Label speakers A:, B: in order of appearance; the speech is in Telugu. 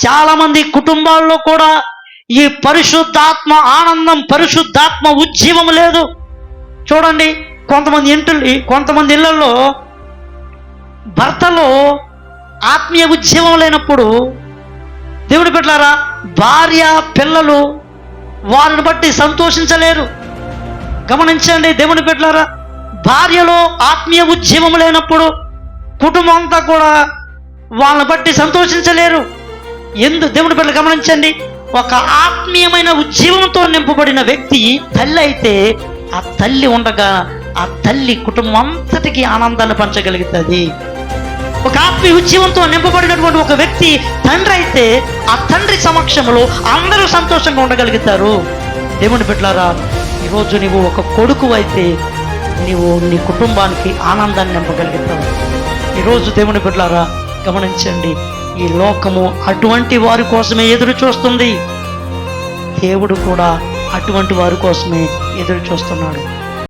A: చాలామంది కుటుంబాల్లో కూడా ఈ పరిశుద్ధాత్మ ఆనందం, పరిశుద్ధాత్మ ఉజ్జీవం లేదు. చూడండి, కొంతమంది ఇళ్లలో భర్తలో ఆత్మీయ ఉజ్జీవం లేనప్పుడు, దేవుని బిడ్డలారా, భార్య పిల్లలు వారిని బట్టి సంతోషించలేరు. గమనించండి దేవుని బిడ్డలారా, భార్యలో ఆత్మీయ ఉజ్జీవం లేనప్పుడు కుటుంబం అంతా కూడా వాళ్ళని బట్టి సంతోషించలేరు. దేవుని బిడ్డలు గమనించండి, ఒక ఆత్మీయమైన ఉజ్జీవంతో నింపబడిన వ్యక్తి తల్లి అయితే, ఆ తల్లి ఉండగా ఆ తల్లి కుటుంబం అంతటికీ ఆనందాన్ని పంచగలుగుతుంది. ఒక ఆత్మీయ ఉజ్జీవంతో నింపబడినటువంటి ఒక వ్యక్తి తండ్రి అయితే, ఆ తండ్రి సమక్షంలో అందరూ సంతోషంగా ఉండగలుగుతారు. దేవుని బిడ్డలారా, ఈరోజు నీవు ఒక కొడుకు అయితే నీవు నీ కుటుంబానికి ఆనందాన్ని నింపగలుగుతావు. ఈరోజు దేవుని బిడ్డలారా గమనించండి, ఈ లోకము అటువంటి వారి కోసమే ఎదురు చూస్తుంది. దేవుడు కూడా అటువంటి వారి కోసమే ఎదురు చూస్తున్నాడు.